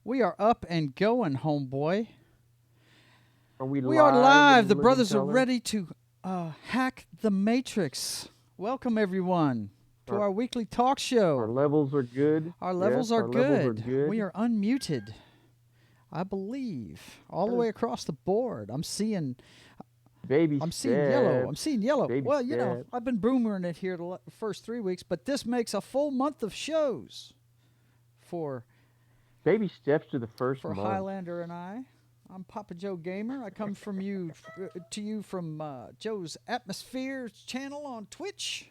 We are up and going, homeboy. Are we We are live live. in The living brothers are color? ready to hack the Matrix. Welcome, everyone, to Our, our weekly talk our show. levels are good. Our Yes, levels are our levels are good. We good. are unmuted, I believe, all the That is way across the board. baby I'm seeing yellow. I'm steps. seeing yellow. Baby Well, steps. I've been boomering it here the first 3 weeks, but this makes a full month of shows for Baby steps to the first for month. Hylander and I. I'm Papa Joe Gamer. I come to you from Joe's Atmosphere channel on Twitch.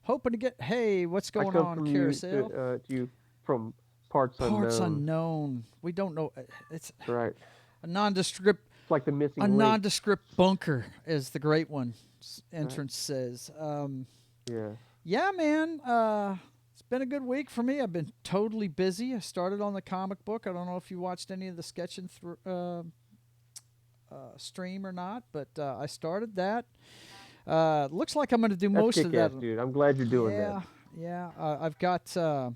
Hoping to get, hey, what's I going come on, from you Carousel? to you from parts Parts unknown. unknown. We don't know. It's That's right. a nondescript, It's like the missing link. bunker, as the great one Right. entrance says. Yeah. Yeah, man. It's been a good week for me. I've been totally busy. I started on the comic book. I don't know if you watched any of the sketching stream or not, but I started that. Looks like I'm going to do That's most of that. kick-ass, dude. I'm glad you're doing Yeah, that. yeah. I've got A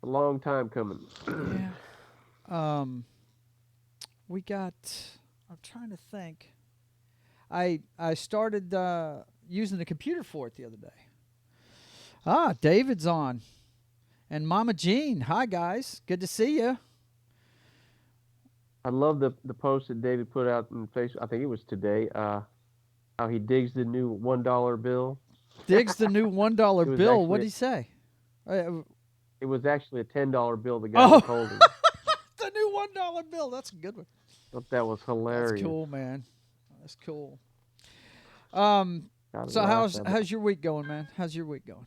long time coming. yeah. We got. I'm trying to think. I started using the computer for it the other day. Ah, David's on, and Mama Jean. Hi guys, good to see you. I love the post that David put out in Facebook. I think it was today. How he digs the new $1 bill. Diggs the new $1 It was bill. What'd actually he say? it was actually a $10 bill the guy Oh, was holding. the new $1 bill. That's a good one. Thought that was That's hilarious. cool, man. That's cool. Gotta So laugh at it. how's your week going, man? How's your week going?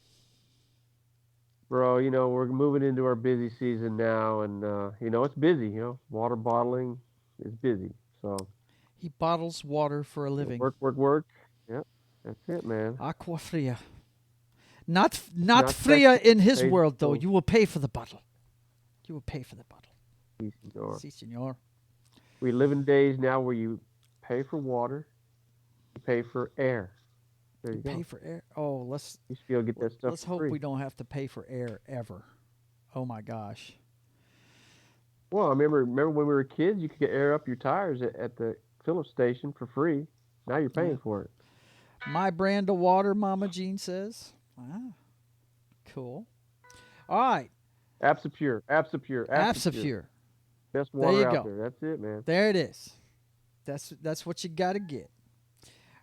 Bro, we're moving into our busy season now, and it's busy. Water bottling is busy. So He bottles water for a living. work, work, work. Yep, that's it, man. Aqua fria. Not Not fria sexy, in his pays world, though. bills. You will pay for the bottle. You will pay for the bottle. Si, senor. Si, senor. We live in days now where you pay for water, you pay for air. There you Pay go. for air. Oh, You should be able to get that stuff let's for hope free. we don't have to pay for air ever. Oh my gosh. Well, I remember when we were kids, you could get air up your tires at the Phillips station for free. Now you're Yeah. paying for it. My brand of water, Mama Jean says. Ah, cool. All right. Absapure, Absapure, Absapure. Absapure. Best There water you out go. there. That's it, man. There it is. That's what you got to get.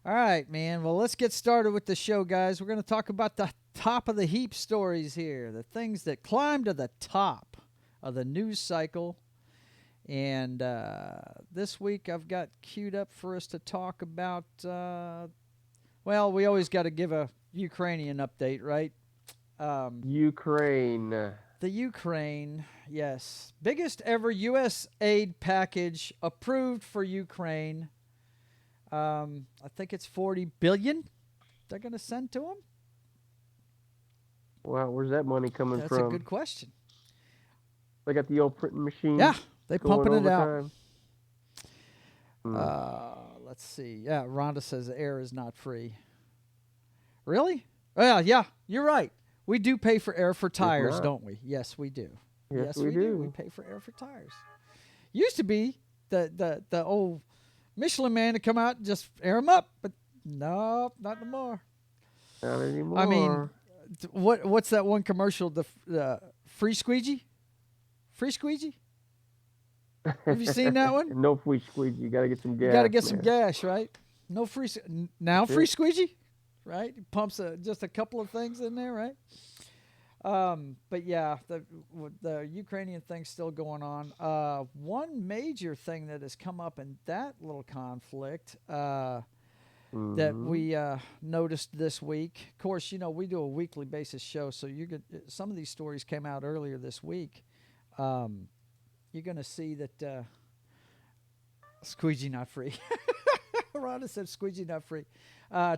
All right, man. Well, let's get started with the show, guys. We're going to talk about the top of the heap stories here, the things that climb to the top of the news cycle. And this week I've got queued up for us to talk about, well, we always got to give a Ukrainian update, right? Ukraine. The Ukraine, yes. Biggest ever U.S. aid package approved for Ukraine. I think it's $40 billion they're going to send to them. Wow, where's that money coming That's from? a good question. They got the old printing machine. Yeah, they going pumping it out. overtime. Let's see. Yeah, Rhonda says air is not free. Really? Well, yeah, you're right. We do pay for air for tires, not. don't we? Yes, we do. Yes, we We do. pay for air for tires. Used to be the old Michelin man to come out and just air them up, but no, not anymore. Not anymore. I mean, what's that one commercial? The free squeegee? Free squeegee? Have you seen that one? No free squeegee. You got to get some gas. You got to get some man. gas, right? No free. Now That's free it. squeegee, right? He pumps just a couple of things in there, right? But yeah, the Ukrainian thing's still going on. One major thing that has come up in that little conflict that Mhm. we noticed this week. Of course, we do a weekly basis show, so some of these stories came out earlier this week. You're going to see that squeegee not free. Rhonda said squeegee not free.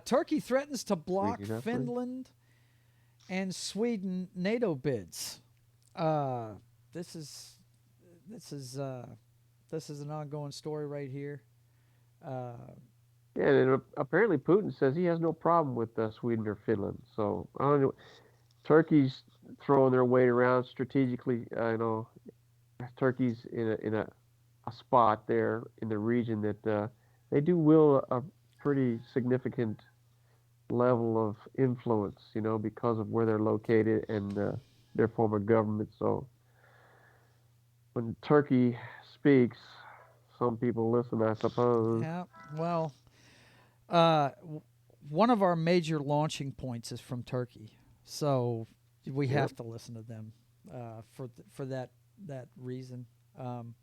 Turkey threatens to block Squeegee not free. Finland and Sweden NATO bids. This is an ongoing story right here. Yeah, and apparently Putin says he has no problem with Sweden or Finland. So I don't know. Turkey's throwing their weight around strategically, turkeys a spot there in the region that they do wield a pretty significant level of influence, because of where they're located and their form of government. So when Turkey speaks, some people listen, I suppose. Yeah. Well, uh, w- one of our major launching points is from Turkey, so we Yep. have to listen to them for that reason. Um,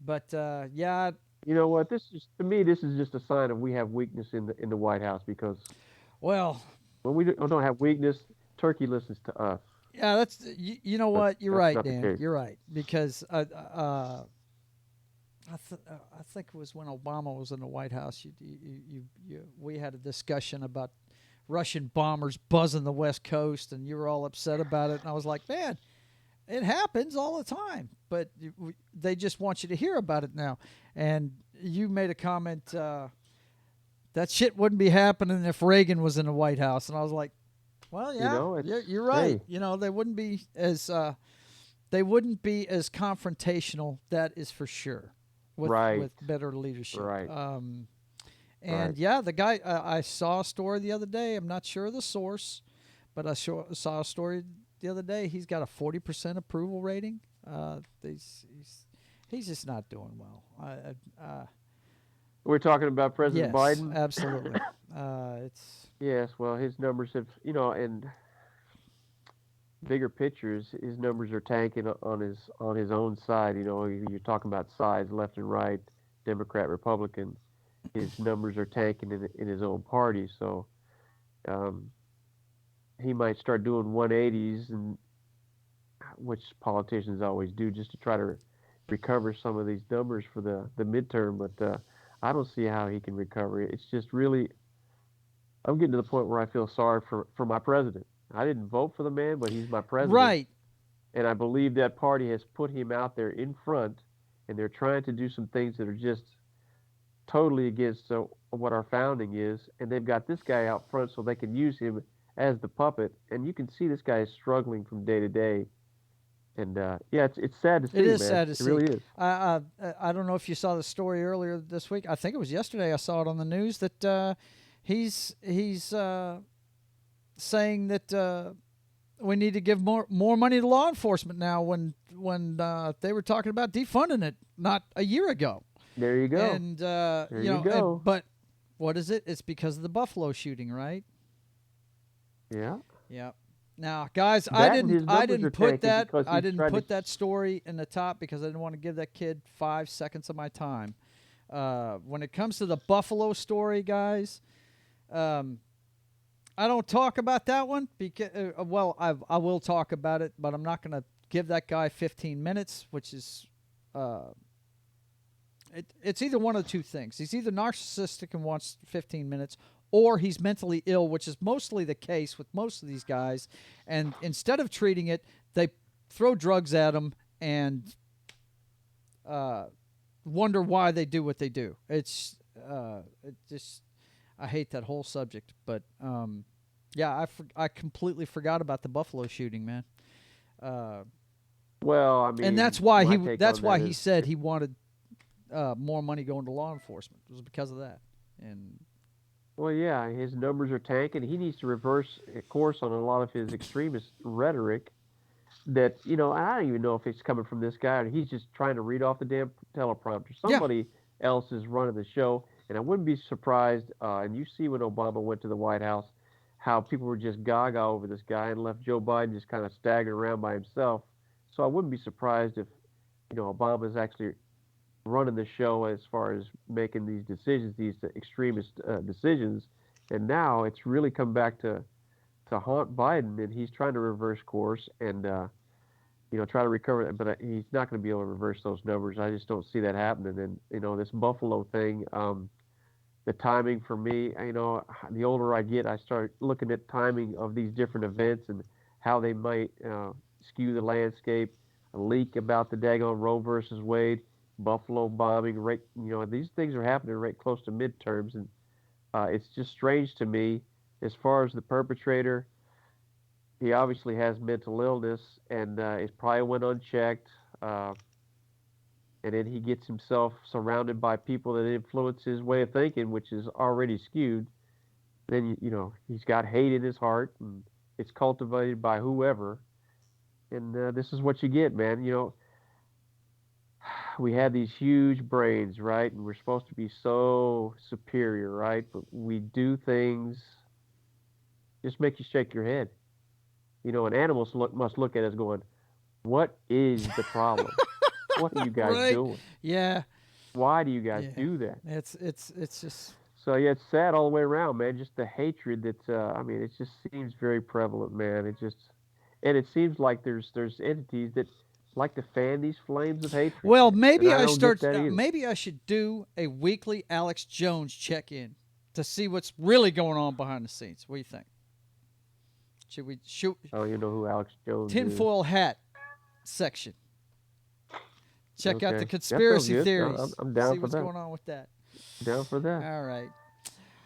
but yeah, You know what? This is to me. This is just a sign of we have weakness in the White House because well, when we don't have weakness, Turkey listens to us. yeah, you know But what? You're that's right, not the Dan. case. You're right because I think it was when Obama was in the White House. We had a discussion about Russian bombers buzzing the West Coast, and you were all upset about it. And I was like, man, it happens all the time, but they just want you to hear about it now. And you made a comment that shit wouldn't be happening if Reagan was in the White House, and I was like, well, yeah, It's you're right. hey, They wouldn't be as confrontational. That is for sure. right, With better leadership. right, right. And yeah, the guy I saw a story the other day. I'm not sure of the source, but saw a story the other day. He's got a 40% approval rating. He's just not doing well. We're talking about President Yes, Biden. absolutely. It's Yes, well, his numbers have, and bigger pictures, his numbers are tanking on his own side. You're talking about sides, left and right, Democrat, Republican. His numbers are tanking in his own party, so um, he might start doing 180s, and which politicians always do, just to try to recover some of these numbers for the midterm. But I don't see how he can recover. It's just really, I'm getting to the point where I feel sorry for my president. I didn't vote for the man, but he's my president. right. And I believe that party has put him out there in front, and they're trying to do some things that are just totally against what our founding is. And they've got this guy out front so they can use him as the puppet. And you can see this guy is struggling from day to day. And yeah, it's sad to It see, is man. sad to It see. really is. I don't know if you saw the story earlier this week. I think it was yesterday. I saw it on the news that he's saying that we need to give more money to law enforcement now. When they were talking about defunding it not a year ago, There you go. and There you go. but what is it? It's because of the Buffalo shooting, right? Yeah. Yeah. Now, guys, I That and didn't his I numbers didn't are put tanking that because I he's didn't trying to. put that story in the top because I didn't want to give that kid 5 seconds of my time. When it comes to the Buffalo story, guys, um, I don't talk about that one because well, I will talk about it, but I'm not going to give that guy 15 minutes, which is uh, it's either one of two things. He's either narcissistic and wants 15 minutes, or he's mentally ill, which is mostly the case with most of these guys. And instead of treating it, they throw drugs at him and uh, wonder why they do what they do. It just I hate that whole subject, but yeah, I completely forgot about the Buffalo shooting, man. Uh, Well, I and mean, my take that's on why that he is, said he wanted more money going to law enforcement. It was because of that. And well, yeah, his numbers are tanking. He needs to reverse course on a lot of his extremist rhetoric. That I don't even know if it's coming from this guy or he's just trying to read off the damn teleprompter. yeah, Somebody else is running the show, and I wouldn't be surprised. And you see when Obama went to the White House, how people were just gaga over this guy and left Joe Biden just kind of staggering around by himself. So I wouldn't be surprised if Obama is actually running the show as far as making these decisions, these extremist decisions. And now it's really come back to haunt Biden, and he's trying to reverse course and try to recover it. But he's not going to be able to reverse those numbers. I just don't see that happening. And this Buffalo thing, the timing for me, the older I get, I start looking at timing of these different events and how they might skew the landscape. A leak about the daggone Roe versus Wade, Buffalo bombing, right? These things are happening right close to midterms, and it's just strange to me. As far as the perpetrator, he obviously has mental illness, and it probably went unchecked. and then he gets himself surrounded by people that influence his way of thinking, which is already skewed. Then he's got hate in his heart, and it's cultivated by whoever, and this is what you get, man. We have these huge brains, right? And we're supposed to be so superior, right? But we do things just make you shake your head. And animals must look at us going, "What is the problem? What are you guys Right? doing? Yeah. Why do you guys Yeah. do that?" It's just So yeah, it's sad all the way around, man. Just the hatred that I mean, it just seems very prevalent, man. And it seems like there's entities that like to fan these flames of hatred, well, and I don't get that either. maybe I should do a weekly Alex Jones check-in to see what's really going on behind the scenes. What do you think? Should we shoot Oh, you know who Alex Jones is? tinfoil hat section? Check out the Okay, that sounds conspiracy good. theories. I'm See down for what's that. going on with that. Down for that. All right.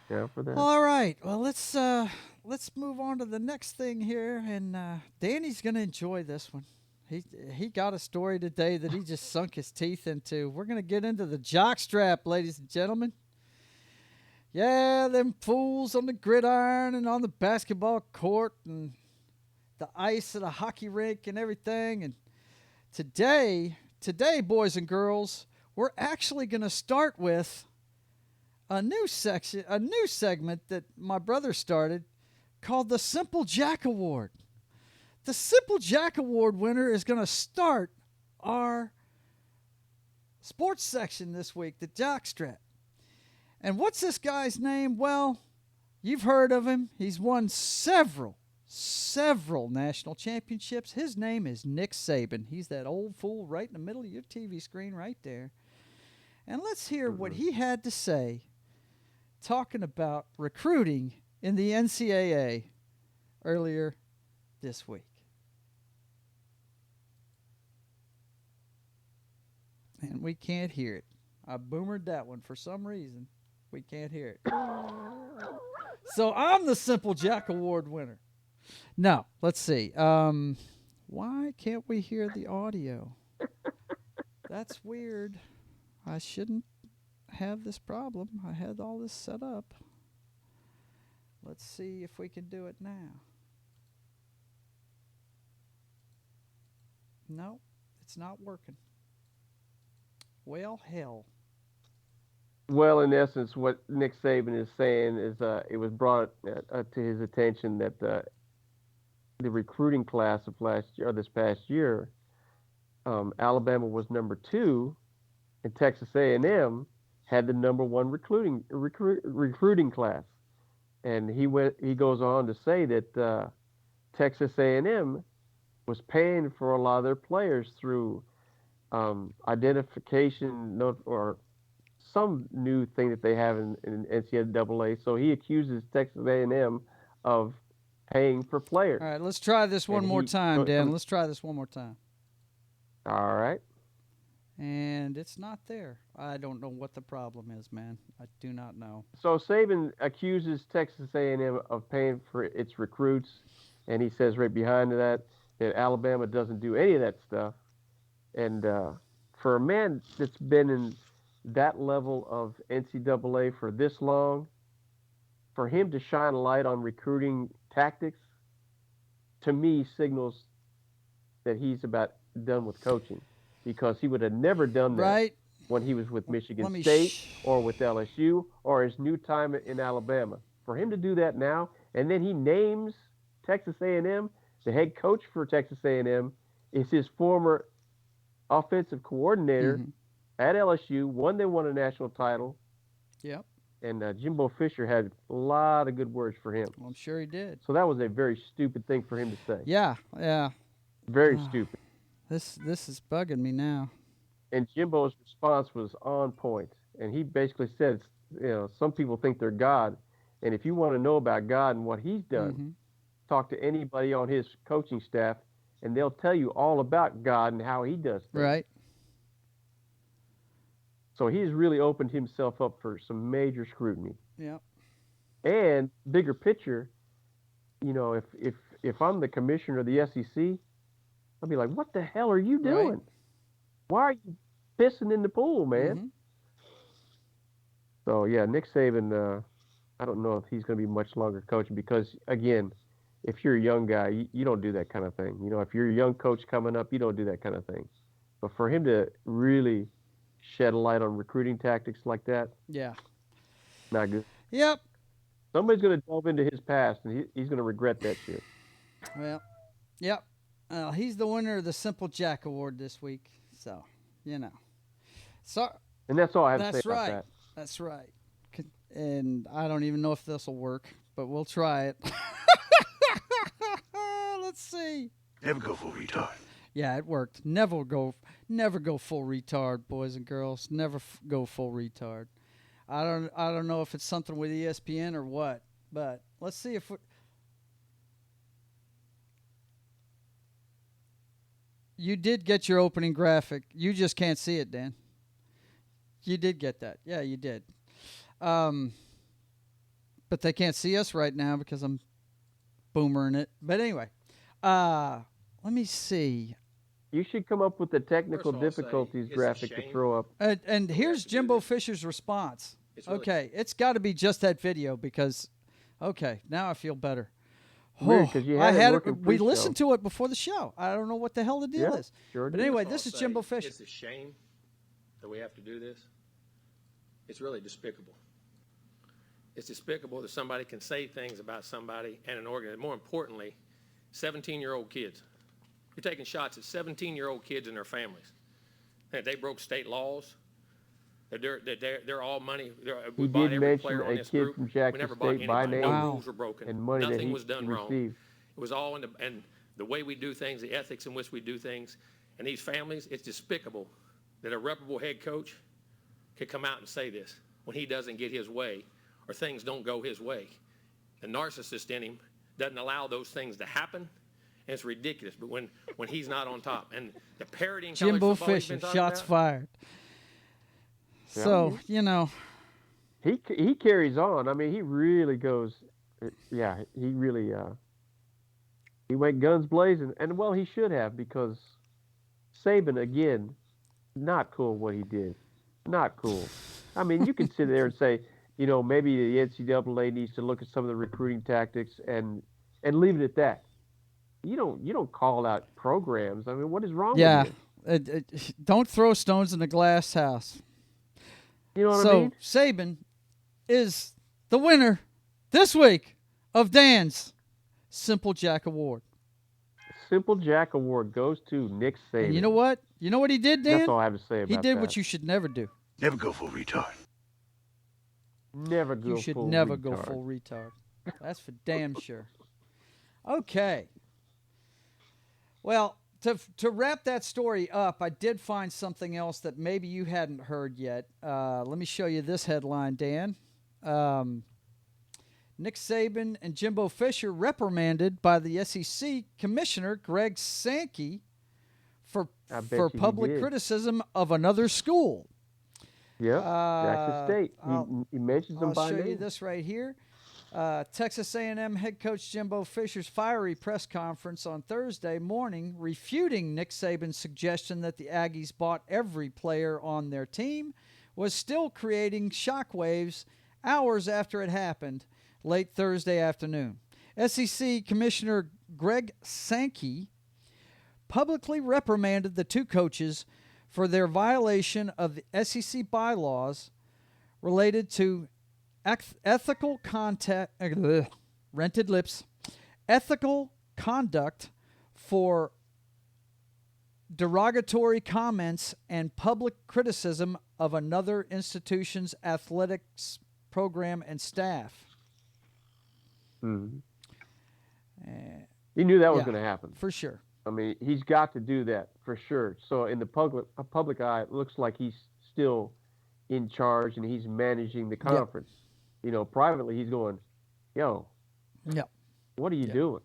Down for that. All right. Well, let's move on to the next thing here, and Danny's gonna enjoy this one. He got a story today that he just sunk his teeth into. We're gonna get into the Jock Strap, ladies and gentlemen. Yeah, them fools on the gridiron and on the basketball court and the ice at a hockey rink and everything. And today, boys and girls, we're actually gonna start with a new segment that my brother started called the Simple Jack Award. The Simple Jack Award winner is going to start our sports section this week, the Jock Strap. And what's this guy's name? Well, you've heard of him. He's won several national championships. His name is Nick Saban. He's that old fool right in the middle of your TV screen right there. And let's hear what he had to say talking about recruiting in the NCAA earlier this week. And we can't hear it. I boomered that one for some reason. We can't hear it. So I'm the Simple Jack Award winner. Now, let's see. Why can't we hear the audio? That's weird. I shouldn't have this problem. I had all this set up. Let's see if we can do it now. No, it's not working. Well, hell. Well, in essence, what Nick Saban is saying is it was brought to his attention that the recruiting class of last year, or this past year, Alabama was number 2, and Texas A&M had the number 1 recruiting class. And he goes on to say that Texas A&M was paying for a lot of their players through identification or some new thing that they have in NCAA. So he accuses Texas A&M of paying for players. All right, let's try this one more time, Dan. Let's try this one more time. All right. And it's not there. I don't know what the problem is, man. I do not know. So Saban accuses Texas A&M of paying for its recruits, and he says right behind that Alabama doesn't do any of that stuff. And for a man that's been in that level of NCAA for this long, for him to shine a light on recruiting tactics, to me signals that he's about done with coaching, because he would have never done that right when he was with Michigan State or with LSU or his new time in Alabama. For him to do that now, and then he names Texas A&M, the head coach for Texas A&M is his former offensive coordinator at LSU. They won a national title. Yep. And Jimbo Fisher had a lot of good words for him. Well, I'm sure he did. So that was a very stupid thing for him to say. Yeah. Very stupid. This is bugging me now. And Jimbo's response was on point. And he basically said, some people think they're God. And if you want to know about God and what he's done, talk to anybody on his coaching staff, and they'll tell you all about God and how he does things. Right. So he's really opened himself up for some major scrutiny. Yeah. And bigger picture, if I'm the commissioner of the SEC, I'll be like, what the hell are you doing? Right. Why are you pissing in the pool, man. Mm-hmm. So yeah, Nick Saban. I don't know if he's going to be much longer coaching because again, if you're a young guy, you don't do that kind of thing. If you're a young coach coming up, you don't do that kind of thing. But for him to really shed a light on recruiting tactics like that, Yeah. not good. Yep. Somebody's going to delve into his past, and he's going to regret that shit. Well, yep. He's the winner of the Simple Jack Award this week. So, So And that's all I have to say that's about right. that. That's right. And I don't even know if this will work, but we'll try it. Let's see. Never go full retard. Yeah, it worked. Never go full retard, boys and girls. Never go full retard. I don't know if it's something with ESPN or what, but let's see if you did get your opening graphic. You just can't see it, Dan. You did get that. Yeah, you did. But they can't see us right now because I'm boomering it. But anyway, let me see. You should come up with the technical difficulties graphic to throw up. And here's Jimbo Fisher's response. Okay, it's got to be just that video because, okay, now I feel better. Weird, 'cause you had it. We listened to it before the show. I don't know what the hell the deal is. Sure but did. anyway, this is Jimbo Fisher. It's a shame that we have to do this. It's really despicable. It's despicable that somebody can say things about somebody and an organ. More importantly, 17-year-old kids. You're taking shots at 17-year-old kids and their families. And they broke state laws. They're all money. We bought did every mention player on a this kid group. from We Jackson never bought State by anybody. name No rules were broken. and money that Nothing he was done wrong. received. It was all and the way we do things, the ethics in which we do things, and these families. It's despicable that a reputable head coach could come out and say this when he doesn't get his way or things don't go his way. The narcissist in him doesn't allow those things to happen, and it's ridiculous. But when he's not on top, and the parodying Jimbo college football he's Fisher, been talking shots about, fired. Yeah. So, He carries on. I mean, he really goes. Yeah, he really he went guns blazing, and well, he should have because Saban again, not cool what he did, not cool. I mean, you can sit there and say, maybe the NCAA needs to look at some of the recruiting tactics and leave it at that. You don't call out programs. I mean, what is wrong with you? Don't throw stones in the glass house. You know what I mean? So Saban is the winner this week of Dan's Simple Jack Award. Simple Jack Award goes to Nick Saban. And you know what? You know what he did, Dan? That's all I have to say about that. He did what you should never do. Never go full retard. Never go You should full never retard. go full retard. That's for damn sure. Okay. Well, to wrap that story up, I did find something else that maybe you hadn't heard yet. Let me show you this headline, Dan. Nick Saban and Jimbo Fisher reprimanded by the SEC Commissioner Greg Sankey for public criticism of another school. Yeah, Jackson State. He mentions them by name. I'll show you this right here. Texas A&M head coach Jimbo Fisher's fiery press conference on Thursday morning refuting Nick Saban's suggestion that the Aggies bought every player on their team was still creating shockwaves hours after it happened late Thursday afternoon. SEC Commissioner Greg Sankey publicly reprimanded the two coaches for their violation of the SEC bylaws related to ethical ethical conduct for derogatory comments and public criticism of another institution's athletics program and staff. Mm-hmm. He knew that was Yeah, going to happen. for sure. I mean, he's got to do that for sure. So in the public eye, it looks like he's still in charge and he's managing the conference. Privately, he's going, yo, Yep. what are you doing?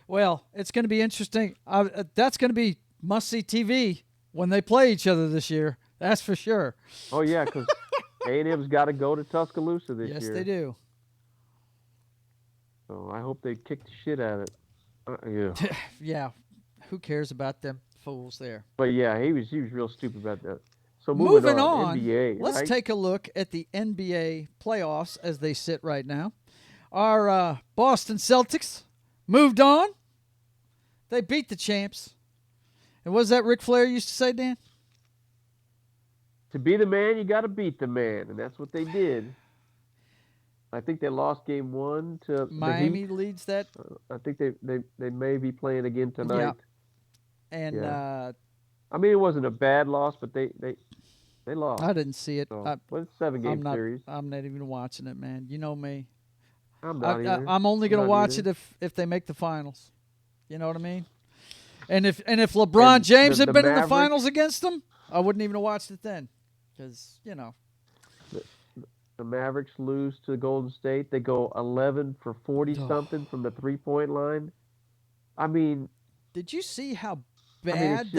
Well, it's going to be interesting. That's going to be must-see TV when they play each other this year. That's for sure. Oh, yeah, because A&M's got to go to Tuscaloosa this year. Yes, they do. So I hope they kick the shit out of it. Yeah. Yeah. Who cares about them fools there? But yeah, he was real stupid about that. So moving on, NBA, let's right? take a look at the NBA playoffs as they sit right now. Our Boston Celtics moved on. They beat the champs. And what was that Ric Flair used to say, Dan? To be the man, you got to beat the man, and that's what they did. I think they lost game 1 to the Miami Heat. leads that. I think they may be playing again tonight. Yeah. And I mean, it wasn't a bad loss, but they lost. I didn't see it. So, well, it's a 7-game series. I'm not even watching it, man. You know me. I'm not either. I'm only going to watch either. it if they make the finals. You know what I mean? And if LeBron James had been in the finals against them, I wouldn't even have watched it then. Because, you know. The Mavericks lose to Golden State. They go 11 for 40-something from the three-point line. I mean, did you see how bad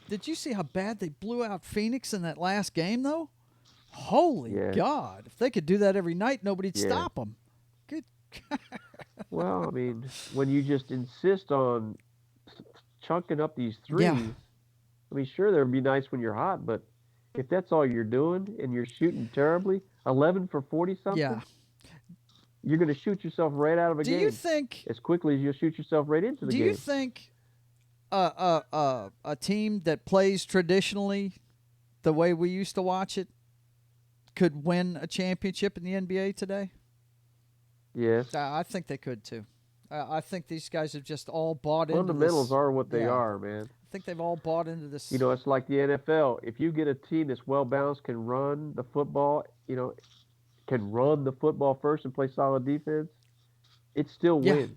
did you see how bad they blew out Phoenix in that last game, though? Holy God. If they could do that every night, nobody'd stop them. Good. Well, I mean, when you just insist on chunking up these threes, I mean, sure, that would be nice when you're hot, but if that's all you're doing and you're shooting terribly, 11 for 40-something, you're going to shoot yourself right out of a game. Do you think as quickly as you'll shoot yourself right into the game? Do you think a team that plays traditionally the way we used to watch it could win a championship in the NBA today? Yes. I think they could too. I think these guys have just all bought into this. Fundamentals are what they are, man. I think they've all bought into this. You know, it's like the NFL. If you get a team that's well-balanced, can run the football, can run the football first and play solid defense, it still wins.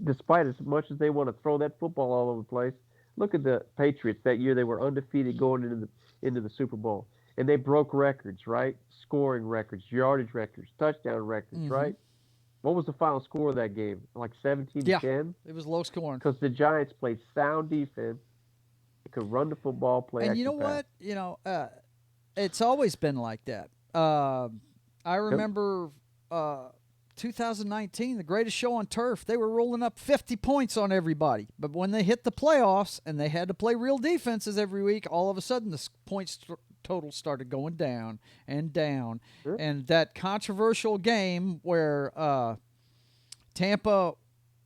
Despite as much as they want to throw that football all over the place. Look at the Patriots that year. They were undefeated going into the Super Bowl. And they broke records, right? Scoring records, yardage records, touchdown records, right? What was the final score of that game? Like 17-10? It was low scoring. Because the Giants played sound defense. They could run the football, play and you know what? It's always been like that. I remember 2019, the greatest show on turf. They were rolling up 50 points on everybody. But when they hit the playoffs and they had to play real defenses every week, all of a sudden the points total started going down and down. Sure. And that controversial game where Tampa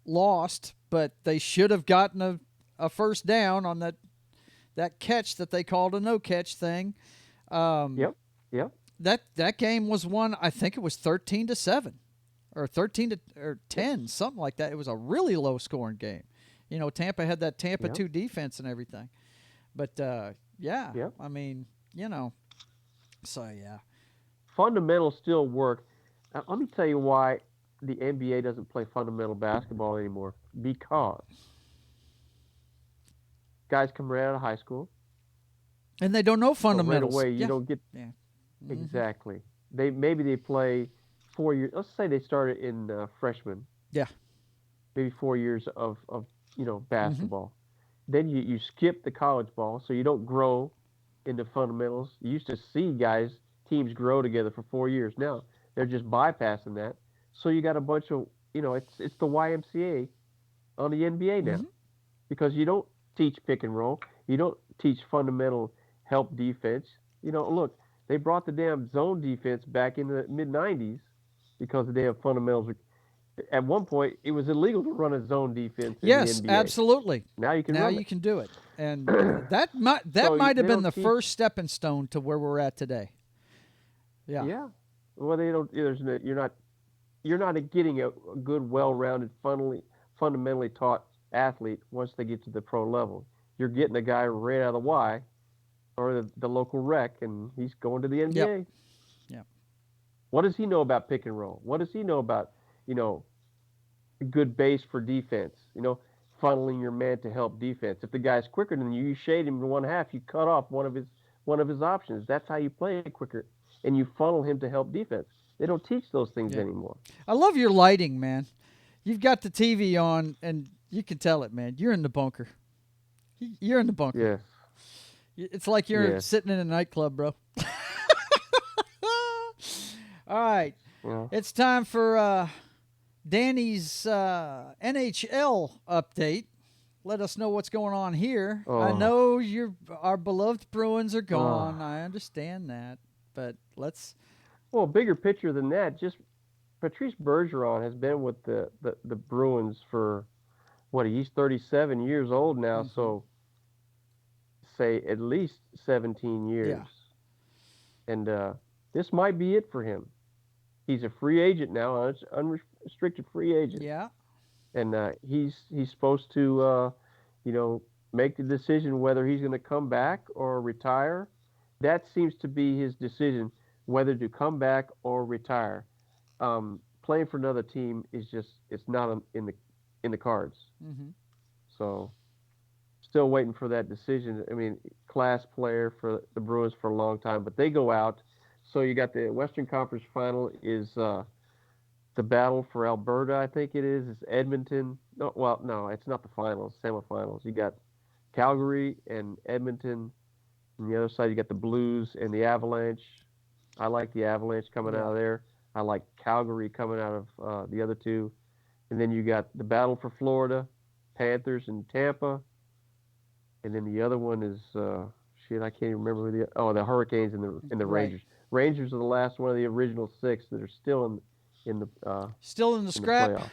lost, but they should have gotten a first down on that catch that they called a no-catch thing. Yep. That game was won, I think it was 13-7 or 13-10, something like that. It was a really low-scoring game. Tampa had that Tampa 2 defense and everything. But, I mean, so, yeah. Fundamentals still work. Now, let me tell you why the NBA doesn't play fundamental basketball anymore. Because guys come right out of high school. And they don't know fundamentals. So right away, you don't get... Yeah. Mm-hmm. Exactly. Maybe they play 4 years. Let's say they started in freshman. Yeah. Maybe 4 years of basketball. Mm-hmm. Then you skip the college ball, so you don't grow into fundamentals. You used to see teams grow together for 4 years. Now they're just bypassing that. So you got a bunch of it's the YMCA on the NBA now, because you don't teach pick and roll. You don't teach fundamental help defense. Look. They brought the damn zone defense back in the mid-'90s because the damn fundamentals. At one point, it was illegal to run a zone defense in the NBA. Yes, absolutely. Now you can do it. And that might have been the first stepping stone to where we're at today. Yeah. Yeah. Well, they don't. You're not getting a good, well-rounded, fundamentally taught athlete once they get to the pro level. You're getting a guy right out of the Y. Or the local rec, and he's going to the NBA. Yep. What does he know about pick and roll? What does he know about, a good base for defense? Funneling your man to help defense. If the guy's quicker than you, you shade him to one half. You cut off one of his options. That's how you play quicker, and you funnel him to help defense. They don't teach those things anymore. I love your lighting, man. You've got the TV on, and you can tell it, man. You're in the bunker. You're in the bunker. Yes. It's like you're sitting in a nightclub, bro. All right. Yeah. It's time for Danny's NHL update. let us know what's going on here. I Oh. know our beloved Bruins are gone. I understand that, but let's. Well, bigger picture than that, just Patrice Bergeron has been with the Bruins for what? He's 37 years old now, so say at least 17 years. Yeah. And this might be it for him. He's a free agent now, unrestricted free agent. Yeah. And he's supposed to, make the decision whether he's going to come back or retire. That seems to be his decision, whether to come back or retire. Playing for another team is it's not in the cards. Mm-hmm. So still waiting for that decision. I mean, class player for the Bruins for a long time, but they go out. So you got the Western Conference Final is the battle for Alberta, I think it is. It's Edmonton. No, it's not the finals, semifinals. You got Calgary and Edmonton. On the other side, you got the Blues and the Avalanche. I like the Avalanche coming out of there. I like Calgary coming out of the other two. And then you got the battle for Florida, Panthers and Tampa. And then the other one is I can't even remember the Hurricanes and the Right. Rangers. Rangers are the last one of the original six that are still in the scrap. playoffs.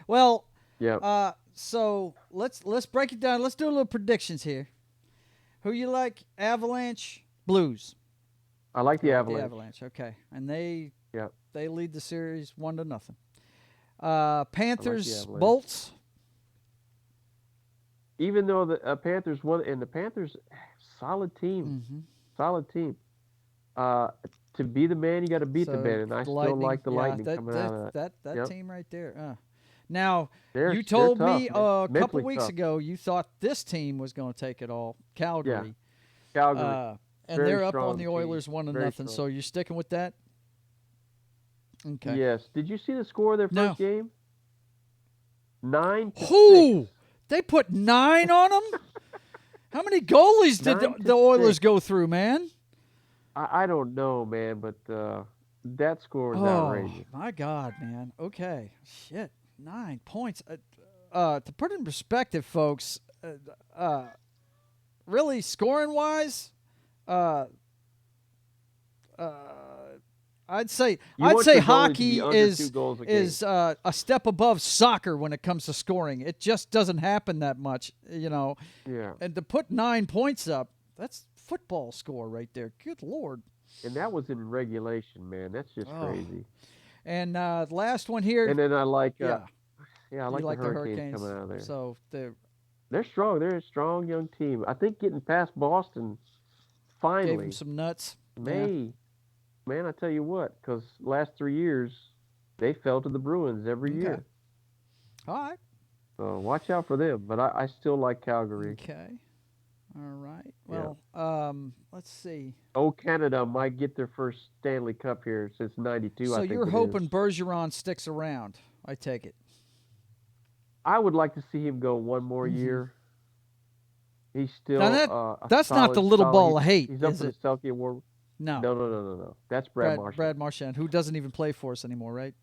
Well, yeah. So let's break it down. Let's do a little predictions here. Who you like? Avalanche, Blues. I like the Avalanche. The Avalanche, okay, and they Yeah. they lead the series 1-0. Panthers, Avalanche. Bolts. Even though the Panthers won, and the Panthers, solid team, solid team. To be the man, you got to beat the man, and I still like the Lightning coming out of that. That Yep. team right there. Now, They're you told tough, me man. a couple Mentally weeks tough. ago you thought this team was going to take it all, Calgary. Calgary. And Very they're up strong on the team. Oilers 1-0. Very strong. So you're sticking with that? Okay. Yes. Did you see the score of their No. first game? 9-6. Who? They put 9 on them? How many goalies did 9-6. the Oilers go through, man? I don't know, man, but that score is outrageous. My God, man. Okay. Shit. 9 points. To put it in perspective, folks, really scoring-wise, I'd say You want your goalie to hockey be under 2 goals a game. is a step above soccer when it comes to scoring. It just doesn't happen that much, Yeah. And to put 9 points up, that's football score right there. Good Lord. And that was in regulation, man. That's just crazy. And the last one here. And then I like, I I like the Hurricanes coming out of there. So they're strong. They're a strong young team. I think getting past Boston finally gave them some nuts. Man, I tell you what, because last 3 years they fell to the Bruins every year. All right. So watch out for them. But I still like Calgary. Okay. All right. Well, let's see. Oh, Canada might get their first Stanley Cup here since '92. So I think you're it hoping is. Bergeron sticks around? I take it. I would like to see him go one more year. He's still Now a that's not the little ball of hate, He's up is for the it? Selke Award. No. No. That's Brad Marchand. Brad Marchand, who doesn't even play for us anymore, right?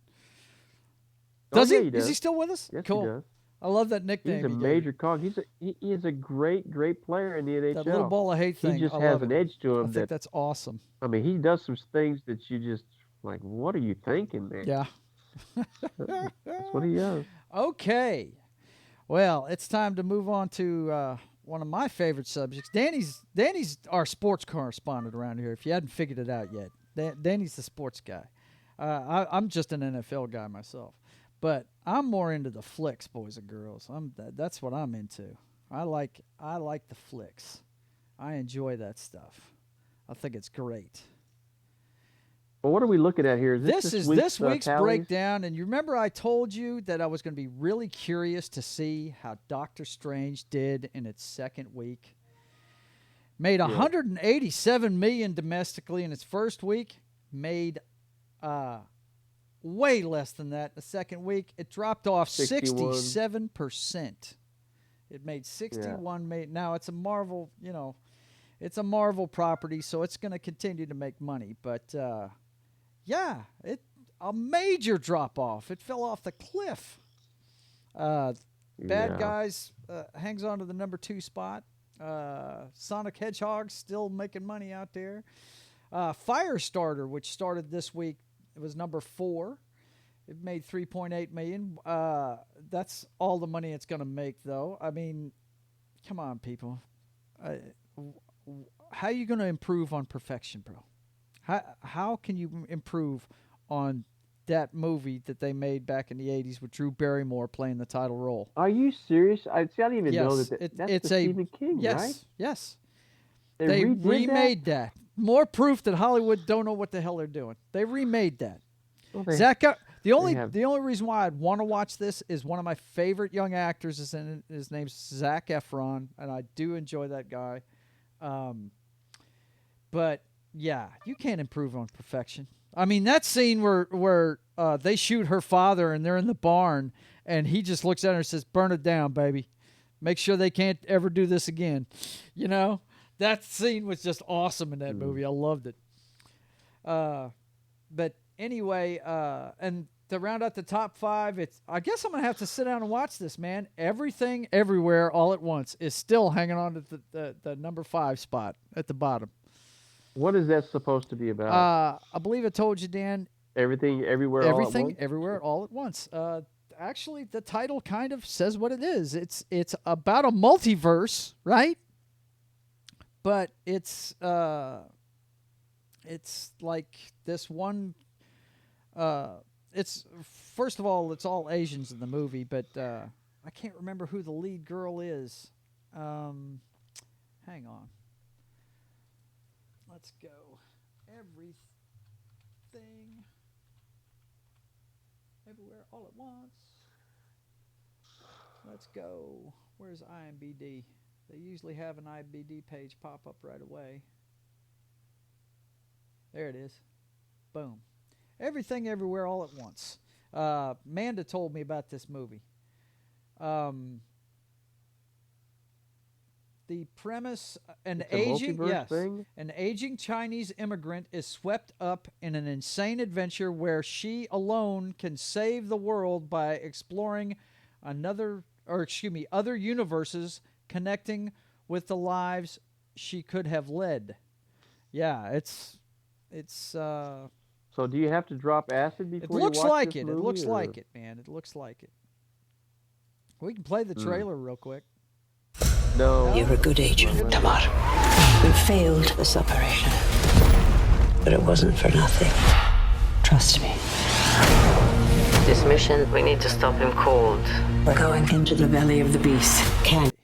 Oh, Does yeah, he? he does. Is he still with us? Yes, Cool. he does. I love that nickname. He's a he gave major you. cog. He is a great player in the NHL. That little ball of hate thing. He just I has love an it. edge to I him think that's awesome. I mean, he does some things that you just like. What are you thinking, man? Yeah. That's what he does. Okay. Well, it's time to move on to one of my favorite subjects. Danny's our sports correspondent around here. If you hadn't figured it out yet, Danny's the sports guy. I'm just an NFL guy myself, but I'm more into the Flix, boys and girls. That's what I'm into. I like the Flix. I enjoy that stuff. I think it's great. Well, what are we looking at here? Is This is week's, this week's tallies? breakdown, and you remember I told you that I was going to be really curious to see how Doctor Strange did in its second week. Made $187 million domestically in its first week. Made way less than that the second week. It dropped off 61. 67%. It made 61 million. Now it's a Marvel, it's a Marvel property, so it's going to continue to make money, but a major drop off. It fell off the cliff. Bad Yeah. Guys hangs on to the number 2 spot. Sonic Hedgehog still making money out there. Firestarter, which started this week, it was number 4. It made $3.8 million. That's all the money it's going to make, though. I mean, come on, people. How are you going to improve on perfection, bro? How can you improve on that movie that they made back in the 80s with Drew Barrymore playing the title role? Are you serious? I didn't even know Yes, that's it's the Stephen King, right? Yes. They They redid remade that. More proof that Hollywood don't know what the hell they're doing. They remade that. Well, The only have- reason why I'd want to watch this is one of my favorite young actors is in it. His name's Zac Efron, and I do enjoy that guy. But yeah, you can't improve on perfection. I mean, that scene where they shoot her father and they're in the barn, and he just looks at her and says, "Burn it down, baby. Make sure they can't ever do this again." You know, that scene was just awesome in that movie. I loved it. But anyway, and to round out the top 5, I guess I'm gonna have to sit down and watch this, man. Everything, Everywhere, All at Once is still hanging on to the number 5 spot at the bottom. What is that supposed to be about? I believe I told you, Dan. Everything, everywhere, all at Everything, once? Everywhere, All at Once. Actually, the title kind of says what it is. It's about a multiverse, right? But it's like this one. It's first of all, it's all Asians in the movie, but I can't remember who the lead girl is. Hang on. Let's go. Everything, Everywhere, All at Once. Let's go. Where's IMDb? They usually have an IMDb page pop up right away. There it is. Boom. Everything, Everywhere, All at Once. Manda told me about this movie. The premise: an It's a multiverse thing? an aging Chinese immigrant is swept up in an insane adventure where she alone can save the world by exploring other universes connecting with the lives she could have led. Yeah, it's So do you have to drop acid before it you looks watch like this it. movie, It looks or- like it, man. It looks like it. We can play the trailer real quick. No. You're a good agent, Tamar. We failed this operation. But it wasn't for nothing. Trust me. This mission, we need to stop him cold. We're going into the belly of the beast. Can't.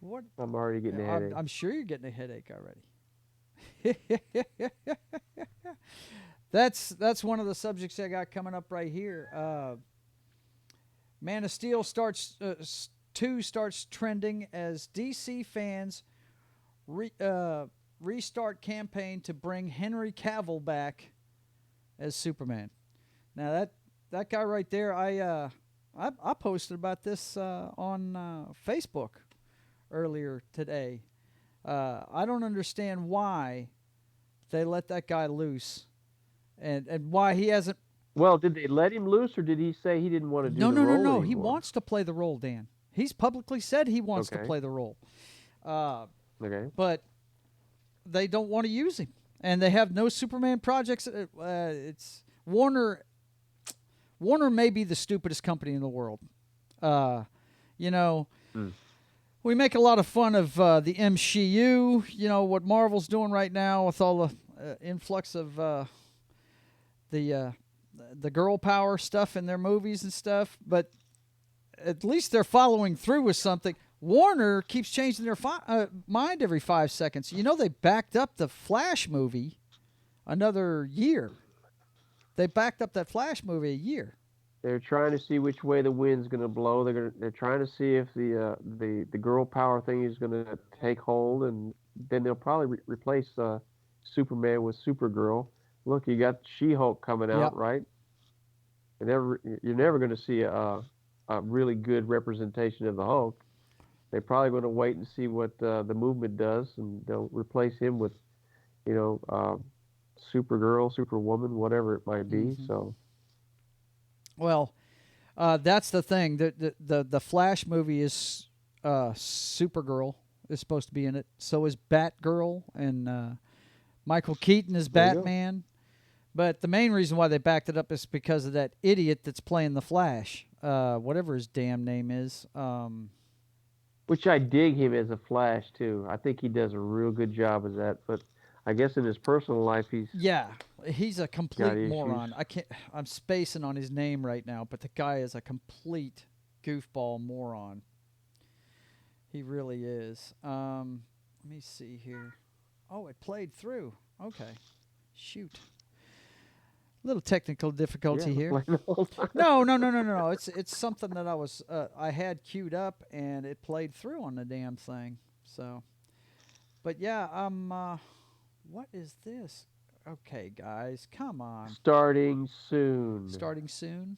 What? I'm already getting a headache. I'm sure you're getting a headache already. That's one of the subjects I got coming up right here. Man of Steel 2 starts trending as DC fans restart campaign to bring Henry Cavill back as Superman. Now that guy right there, I posted about this on Facebook earlier today. I don't understand why they let that guy loose, and why he hasn't. Well, did they let him loose, or did he say he didn't want to do the role No. anymore? He wants to play the role, Dan. He's publicly said he wants to Okay. play the role. Okay. But they don't want to use him, and they have no Superman projects. It's Warner. Warner may be the stupidest company in the world. We make a lot of fun of the MCU. You know what Marvel's doing right now with all the influx of the girl power stuff in their movies and stuff, but at least they're following through with something. Warner keeps changing their mind every 5 seconds. You know, they backed up the Flash movie another year. They backed up that Flash movie a year. They're trying to see which way the wind's going to blow. They're trying to see if the girl power thing is going to take hold, and then they'll probably replace Superman with Supergirl. Look, you got She-Hulk coming out, Yep. right? You're never going to see a really good representation of the Hulk. They're probably going to wait and see what the movement does, and they'll replace him with, Supergirl, Superwoman, whatever it might be. Mhm. So, Well, That's the thing. The Flash movie is Supergirl is supposed to be in it. So is Batgirl, and Michael Keaton is There you go. Batman. But the main reason why they backed it up is because of that idiot that's playing the Flash, whatever his damn name is. Which I dig him as a Flash too. I think he does a real good job as that. But I guess in his personal life, He's a complete got issues. moron. I'm spacing on his name right now, but the guy is a complete goofball moron. He really is. Let me see here. Oh, it played through. Okay. Shoot. Little technical difficulty Yeah, here. like the whole time. No. It's something that I had queued up and it played through on the damn thing. So, but yeah, what is this? Okay, guys, come on. Starting soon. Starting soon.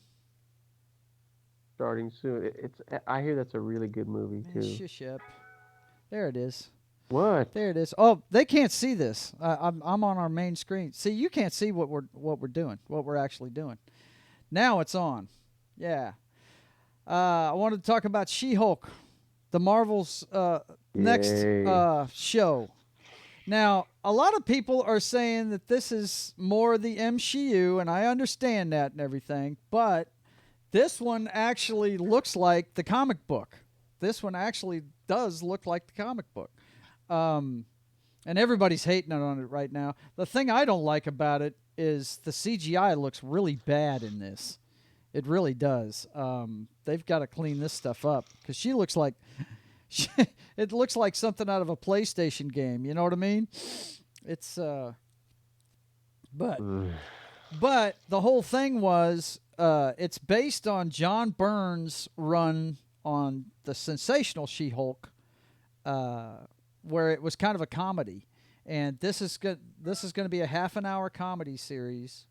Starting soon. I hear that's a really good movie Man, too. shush up. There it is. What? There it is. Oh, they can't see this. I'm on our main screen. See, you can't see what we're doing, what we're actually doing. Now it's on. Yeah. I wanted to talk about She-Hulk, the Marvel's next Yay. show. Now, a lot of people are saying that this is more the MCU, and I understand that and everything, but this one actually looks like the comic book. This one actually does look like the comic book. And everybody's hating on it right now. The thing I don't like about it is the CGI looks really bad in this. It really does. They've got to clean this stuff up because she looks like it looks like something out of a PlayStation game. You know what I mean? It's but the whole thing was it's based on John Byrne's run on the sensational She-Hulk. Where it was kind of a comedy, and this is good. This is going to be a half an hour comedy series.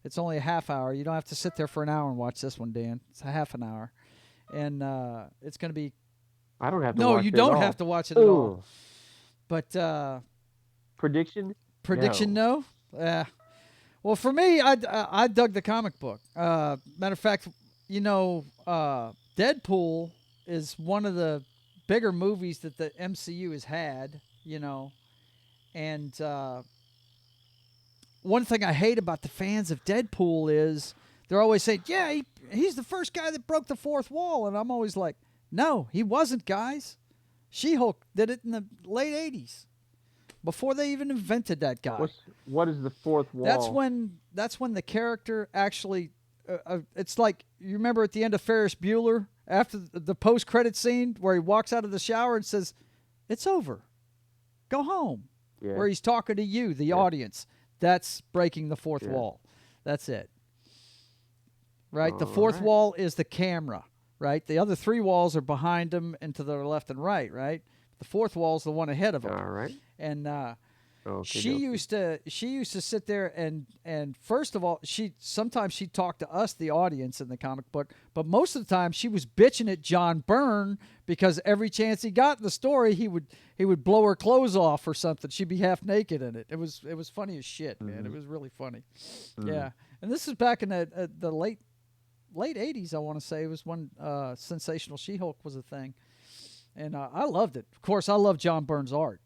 It's only a half hour. You don't have to sit there for an hour and watch this one, Dan. It's a half an hour, and it's going to be. I don't have to. No, watch you it don't at all. have to watch it at all. Ooh. But Prediction? prediction, no. Well, for me, I dug the comic book. Matter of fact, Deadpool is one of the bigger movies that the MCU has had, and one thing I hate about the fans of Deadpool is they're always saying, yeah, he's the first guy that broke the fourth wall, and I'm always like, no, he wasn't, guys. She-Hulk did it in the late 80s, before they even invented that guy. What is the fourth wall? That's when the character actually, it's like, you remember at the end of Ferris Bueller, after the post-credit scene where he walks out of the shower and says, it's over. Go home. Yeah. Where he's talking to you, the audience. That's breaking the fourth wall. That's it. Right? The fourth wall is the camera, right? The other three walls are behind him and to their left and right, right? The fourth wall is the one ahead of him. All right. And Okay, she used to sit there and first of all, sometimes she'd talk to us, the audience, in the comic book, but most of the time she was bitching at John Byrne because every chance he got in the story, he would blow her clothes off or something. She'd be half naked in it. It was funny as shit, man. It was really funny. Yeah, and this is back in the late 80s, I want to say. It was when Sensational She-Hulk was a thing, and I loved it. Of course, I love John Byrne's art.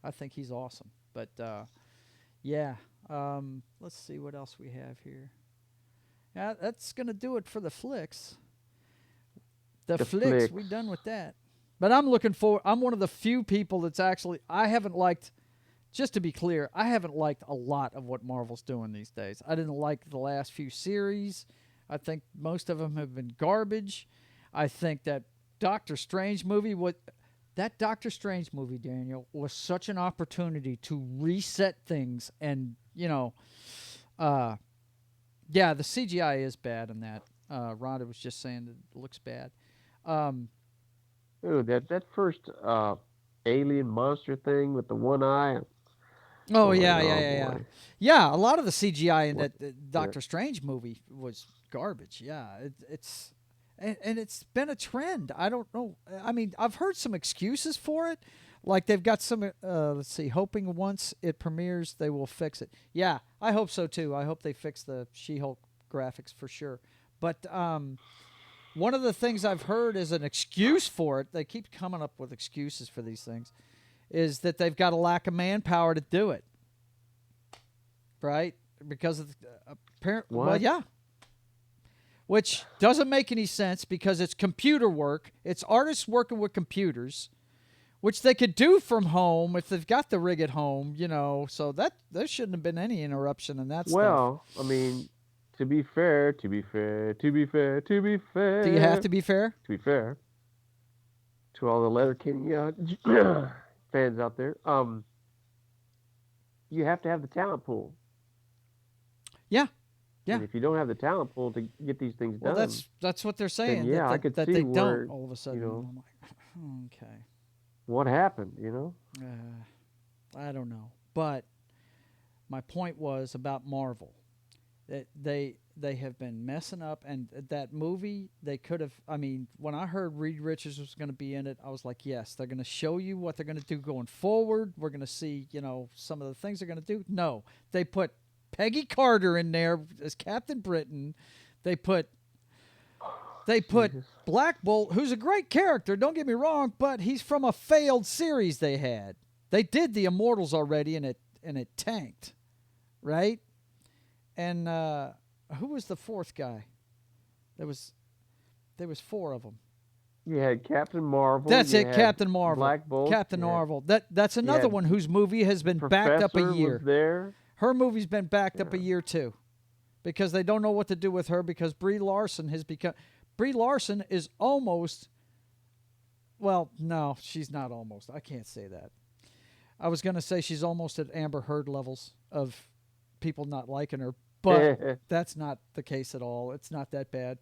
I think he's awesome. But, yeah. Let's see what else we have here. Yeah, that's going to do it for the Flix. The Flix, we done with that. But I'm one of the few people that's actually, I haven't liked, just to be clear, I haven't liked a lot of what Marvel's doing these days. I didn't like the last few series. I think most of them have been garbage. I think that Doctor Strange movie That Doctor Strange movie, Daniel, was such an opportunity to reset things. And, the CGI is bad in that. Rhonda was just saying that it looks bad. Ooh, that first alien monster thing with the one eye. Yeah. Yeah, a lot of the CGI in that Doctor Strange movie was garbage. Yeah, it's... And it's been a trend. I don't know. I mean, I've heard some excuses for it. Like they've got some, hoping once it premieres, they will fix it. Yeah, I hope so too. I hope they fix the She-Hulk graphics for sure. But one of the things I've heard is an excuse for it. They keep coming up with excuses for these things. Is that they've got a lack of manpower to do it, right? Because of apparently, well, yeah. Which doesn't make any sense because it's computer work. It's artists working with computers, which they could do from home if they've got the rig at home, you know. So that there shouldn't have been any interruption in that stuff. Well, I mean, to be fair. Do you have to be fair? To be fair to all the Letterkenny fans out there, you have to have the talent pool. Yeah. Yeah. And if you don't have the talent pool to get these things done, that's what they're saying. Yeah, I could see they where, don't all of a sudden. You know, I'm like, okay. What happened? You know. I don't know, but my point was about Marvel. That they have been messing up, and that movie they could have. I mean, when I heard Reed Richards was going to be in it, I was like, yes, they're going to show you what they're going to do going forward. We're going to see, you know, some of the things they're going to do. No, they put Peggy Carter in there as Captain Britain. They put Black Bolt, who's a great character, don't get me wrong, but he's from a failed series they had. They did the Immortals already, and it tanked, right? And who was the fourth guy? There was 4 of them. You had Captain Marvel. That's it, Captain Marvel. Black Bolt. Captain Marvel. That's another one whose movie has been backed up a year. Was there. Her movie's been backed up a year too, because they don't know what to do with her because Brie Larson has become. Brie Larson is almost. Well, no, she's not almost. I can't say that. I was going to say she's almost at Amber Heard levels of people not liking her, but that's not the case at all. It's not that bad.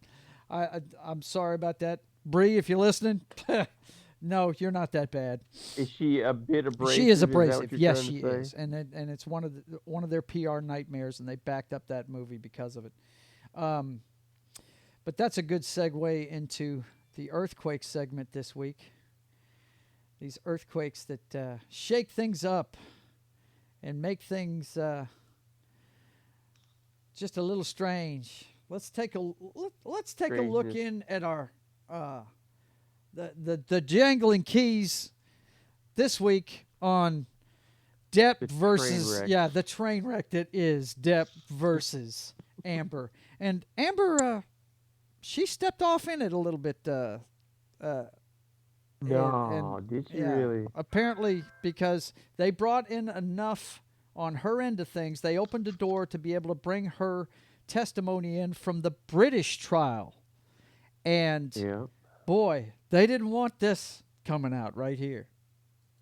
I'm sorry about that, Brie. If you're listening, no, you're not that bad. Is she a bit abrasive? She is abrasive. Yes, she is, and it's one of their PR nightmares, and they backed up that movie because of it. But that's a good segue into the earthquake segment this week. These earthquakes that shake things up and make things just a little strange. Let's take a look in at our the jangling keys this week on Depp versus the train wreck that is Depp versus Amber. And Amber she stepped off in it a little bit did she really? Apparently, because they brought in enough on her end of things, they opened the door to be able to bring her testimony in from the British trial. And boy, they didn't want this coming out right here.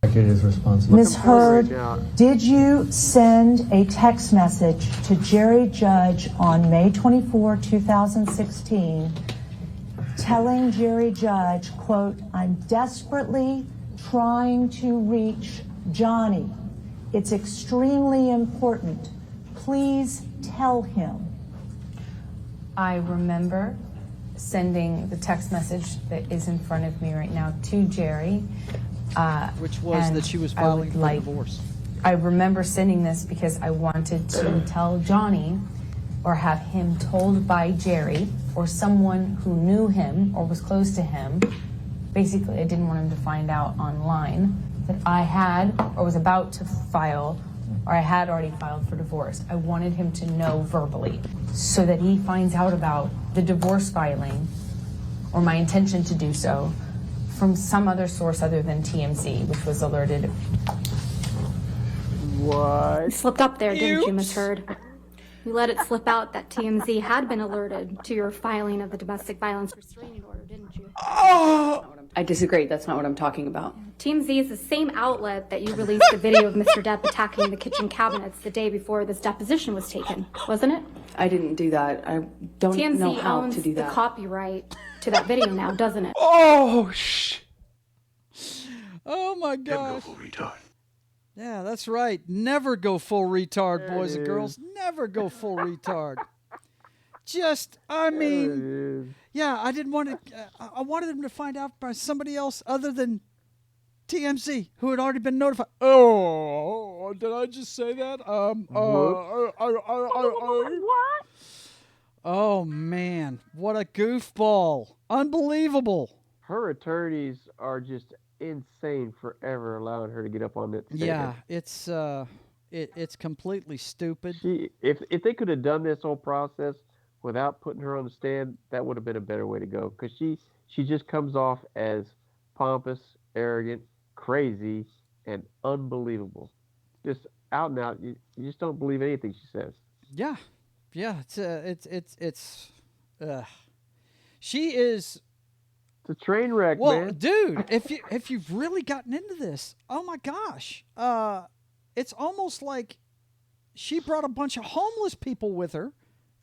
Ms. Heard, did you send a text message to Jerry Judge on May 24, 2016, telling Jerry Judge, quote, "I'm desperately trying to reach Johnny. It's extremely important. Please tell him"? I remember sending the text message that is in front of me right now to Jerry. Which was that she was filing for divorce. I remember sending this because I wanted to tell Johnny or have him told by Jerry or someone who knew him or was close to him. Basically, I didn't want him to find out online that I had or was about to file or I had already filed for divorce. I wanted him to know verbally so that he finds out about the divorce filing or my intention to do so from some other source other than TMZ, which was alerted. What? You slipped up there, didn't you, Ms. Heard? You let it slip out that TMZ had been alerted to your filing of the domestic violence restraining order, didn't you? Oh! I disagree. That's not what I'm talking about. TMZ is the same outlet that you released the video of Mr. Depp attacking the kitchen cabinets the day before this deposition was taken, wasn't it? I didn't do that. I don't know how to do that. TMZ owns the copyright to that video now, doesn't it? Oh, oh my gosh. Never go full retard. Yeah, that's right. Never go full retard, boys and girls. Never go full retard. Just, I mean, yeah, I didn't want to, I wanted them to find out by somebody else other than TMZ, who had already been notified. Oh, did I just say that? What? Oh, man. What a goofball. Unbelievable. Her attorneys are just insane forever allowing her to get up on that stand. Yeah, it's completely stupid. If they could have done this whole process without putting her on the stand, that would have been a better way to go. Because she just comes off as pompous, arrogant, crazy, and unbelievable. Just out and out. You just don't believe anything she says. Yeah, she is. It's a train wreck, well, man. Dude, if you've really gotten into this, oh my gosh, it's almost like she brought a bunch of homeless people with her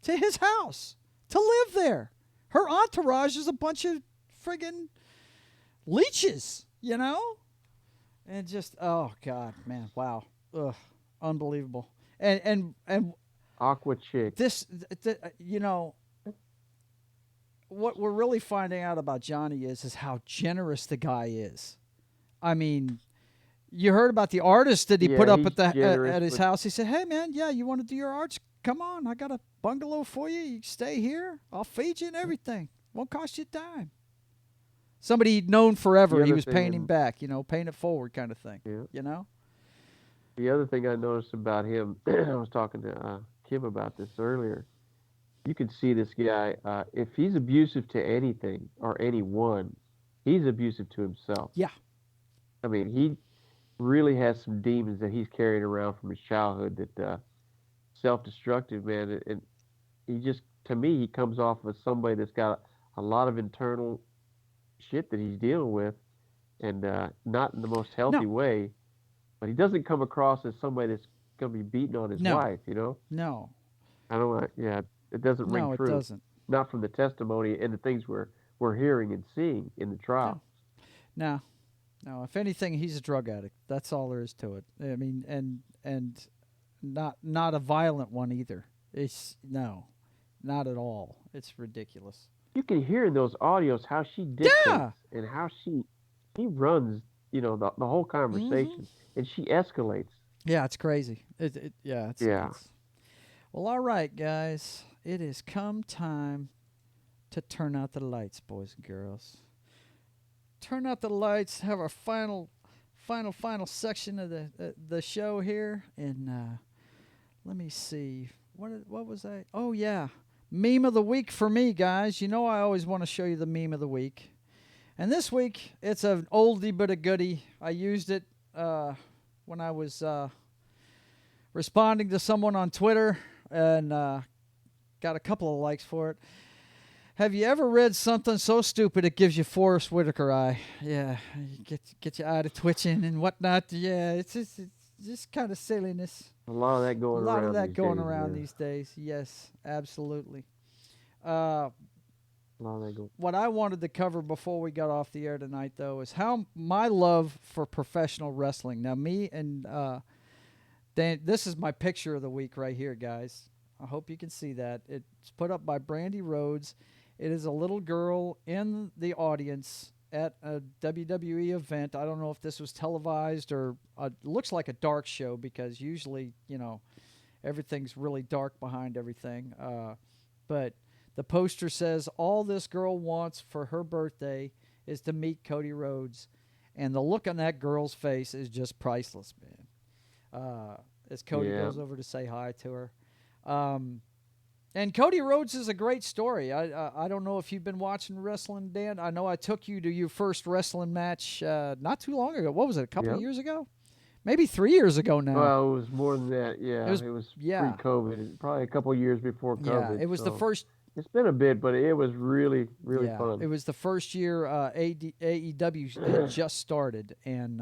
to his house to live there. Her entourage is a bunch of friggin' leeches, you know, and just oh god, man, wow, ugh, unbelievable, and Aqua chick. You know. What we're really finding out about Johnny is how generous the guy is. I mean, you heard about the artist that he put up at his house. He said, "Hey, man, yeah, you want to do your arts? Come on, I got a bungalow for you. You stay here. I'll feed you and everything. Won't cost you a dime." Somebody he'd known forever. He was paying him back, paying it forward kind of thing. Yeah. You know. The other thing I noticed about him, I was talking to Kim about this earlier. You can see this guy, if he's abusive to anything or anyone, he's abusive to himself. Yeah. I mean, he really has some demons that he's carrying around from his childhood that self-destructive, man. And he just, to me, he comes off as somebody that's got a lot of internal shit that he's dealing with and not in the most healthy way. But he doesn't come across as somebody that's going to be beating on his wife, No. I don't know. Yeah. It doesn't ring true. No, it doesn't. Not from the testimony and the things we're hearing and seeing in the trial. No. If anything, he's a drug addict. That's all there is to it. I mean, and not a violent one either. Not at all. It's ridiculous. You can hear in those audios how she dictates and how she runs. The whole conversation, and she escalates. Yeah, it's crazy. It's well, all right, guys. It has come time to turn out the lights, boys and girls. Turn out the lights. Have our final section of the show here, and let me see what was I? Oh yeah, meme of the week for me, guys. I always want to show you the meme of the week, and this week it's an oldie but a goodie. I used it when I was responding to someone on Twitter, and got a couple of likes for it. Have you ever read something so stupid it gives you Forrest Whitaker eye? Yeah, get your eye to twitching and whatnot. Yeah, it's just kind of silliness. A lot of that going around these days. Yes, absolutely. What I wanted to cover before we got off the air tonight, though, is how my love for professional wrestling. Now, me and Dan, this is my picture of the week right here, guys. I hope you can see that. It's put up by Brandi Rhodes. It is a little girl in the audience at a WWE event. I don't know if this was televised or looks like a dark show because usually, everything's really dark behind everything. But the poster says, all this girl wants for her birthday is to meet Cody Rhodes. And the look on that girl's face is just priceless, man. As Cody goes over to say hi to her. And Cody Rhodes is a great story. I don't know if you've been watching wrestling, Dan. I know I took you to your first wrestling match not too long ago. What was it, a couple of years ago? Maybe 3 years ago now. Well, it was more than that, yeah. It was pre-COVID. Probably a couple of years before COVID. Yeah, it was the first. It's been a bit, but it was really, really fun. It was the first year AEW had just started, and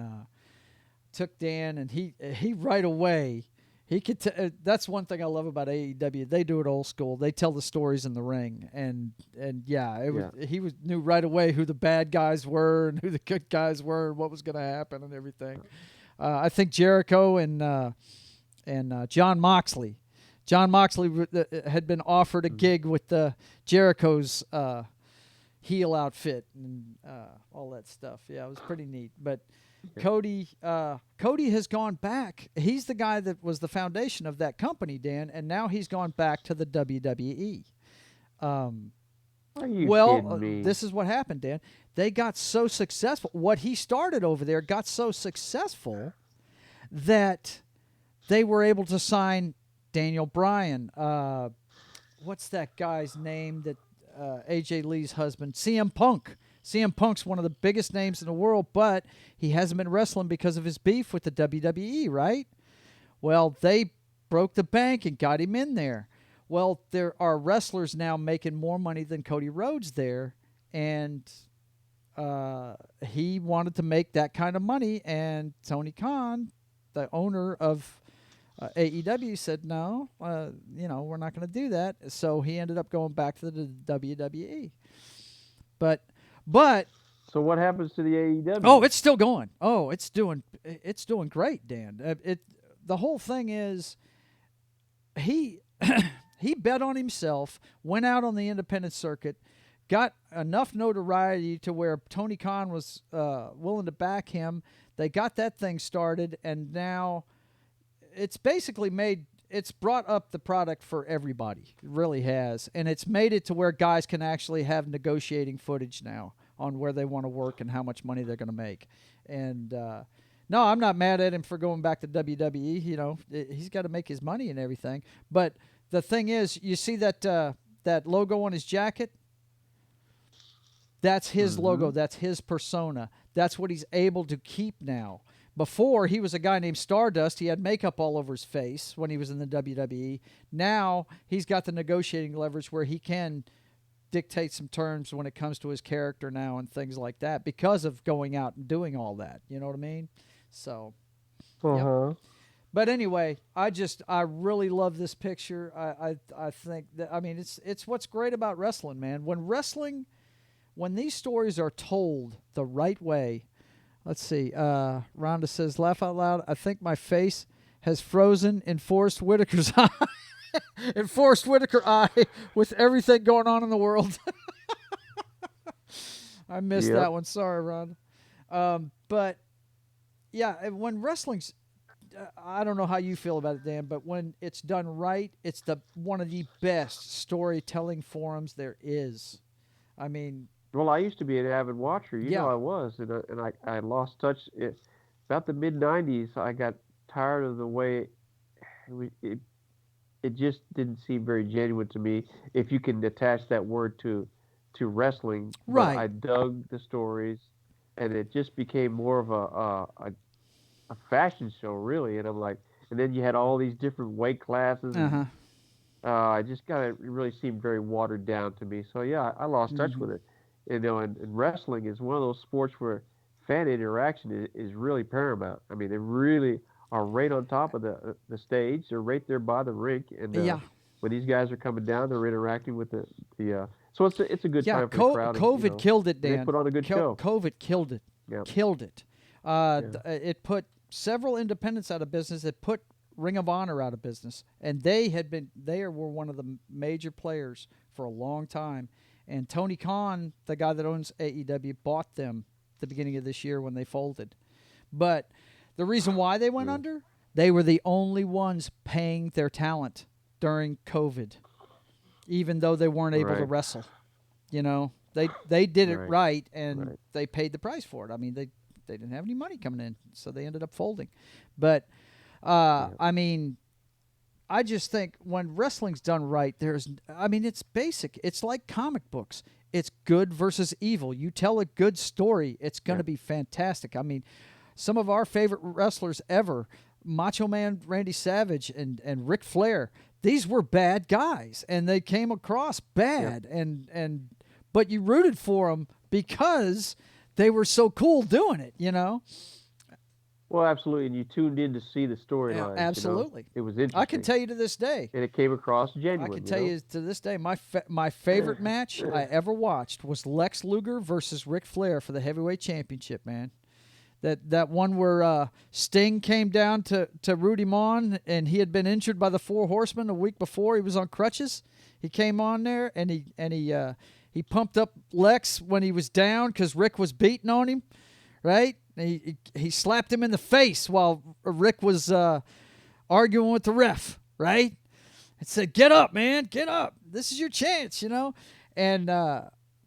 took Dan, and he right away. He could. That's one thing I love about AEW. They do it old school. They tell the stories in the ring, and he knew right away who the bad guys were and who the good guys were, and what was going to happen and everything. I think Jericho and John Moxley. John Moxley had been offered a gig with Jericho's heel outfit and all that stuff. Yeah, it was pretty neat. But Cody has gone back. He's the guy that was the foundation of that company, Dan, and now he's gone back to the WWE. Are you Well, kidding me? this is what happened, Dan. They got so successful. What he started over there got so successful that they were able to sign Daniel Bryan. What's that guy's name? That AJ Lee's husband, CM Punk. CM Punk's one of the biggest names in the world, but he hasn't been wrestling because of his beef with the WWE, right? Well, they broke the bank and got him in there. Well, there are wrestlers now making more money than Cody Rhodes there, and he wanted to make that kind of money, and Tony Khan, the owner of AEW, said, no, we're not going to do that. So he ended up going back to the WWE. But so what happens to the AEW? oh, it's still going. Oh, it's doing great, Dan. The whole thing is he bet on himself, went out on the independent circuit, got enough notoriety to where Tony Khan was willing to back him. They got that thing started, and now it's basically it's brought up the product for everybody. It really has. And it's made it to where guys can actually have negotiating footage now on where they want to work and how much money they're going to make. And no, I'm not mad at him for going back to WWE. You know, he's got to make his money and everything. But the thing is, you see that logo on his jacket? That's his logo. That's his persona. That's what he's able to keep now. Before, he was a guy named Stardust. He had makeup all over his face when he was in the WWE. Now, he's got the negotiating leverage where he can dictate some terms when it comes to his character now and things like that because of going out and doing all that. You know what I mean? So, yep. But anyway, I really love this picture. I think that, I mean, it's what's great about wrestling, man. When these stories are told the right way. Let's see. Rhonda says, laugh out loud. I think my face has frozen in Forrest Whitaker's eye. In Forrest Whitaker eye with everything going on in the world. I missed that one. Sorry, Rhonda. But, yeah, when wrestling's, I don't know how you feel about it, Dan, but when it's done right, it's one of the best storytelling forums there is. I mean... Well, I used to be an avid watcher. You know I was, and I lost touch. About the mid-'90s, I got tired of the way it just didn't seem very genuine to me, if you can attach that word to wrestling. Right. But I dug the stories, and it just became more of a fashion show, really. And I'm like, and then you had all these different weight classes. And, I just it really seemed very watered down to me. So, yeah, I lost touch with it. You know, and wrestling is one of those sports where fan interaction is really paramount. I mean, they really are right on top of the stage. They're right there by the rink. And when these guys are coming down, they're interacting with the so it's a good time for the crowd. COVID killed it, Dan. They put on a good show. COVID killed it. Yep. Killed it. It put several independents out of business. It put Ring of Honor out of business. And they were one of the major players for a long time. And Tony Khan, the guy that owns AEW, bought them at the beginning of this year when they folded. But the reason why they went under, they were the only ones paying their talent during COVID, even though they weren't able to wrestle. You know, they did it right, and they paid the price for it. I mean, they didn't have any money coming in, so they ended up folding. But, I mean... I just think when wrestling's done right, it's basic. It's like comic books. It's good versus evil. You tell a good story, it's going to be fantastic. I mean, some of our favorite wrestlers ever, Macho Man Randy Savage and Ric Flair, these were bad guys, and they came across bad. But you rooted for them because they were so cool doing it, you know? Well, absolutely, and you tuned in to see the storyline. Yeah, absolutely. You know? It was interesting. I can tell you to this day. And it came across genuine. I can tell you to this day, my favorite match I ever watched was Lex Luger versus Ric Flair for the heavyweight championship, man. That one where Sting came down to root him on, and he had been injured by the Four Horsemen a week before. He was on crutches. He came on there, and he pumped up Lex when he was down because Rick was beating on him, right? He slapped him in the face while Rick was arguing with the ref, right? and said, "Get up, man, get up. This is your chance," and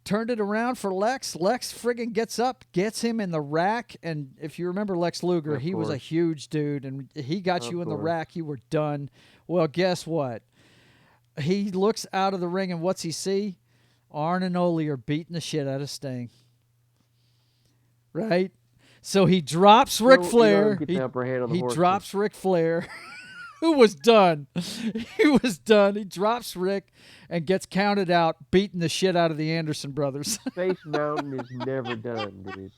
turned it around for Lex. Lex friggin' gets up, gets him in the rack, and if you remember Lex Luger, he was a huge dude, and he got you in the rack. You were done. Well, guess what? He looks out of the ring, and what's he see? Arn and Ole are beating the shit out of Sting. Right? So he drops Ric Flair. He drops Ric Flair, who was done. He was done. He drops Rick and gets counted out, beating the shit out of the Anderson brothers. Space Mountain is never done, dude.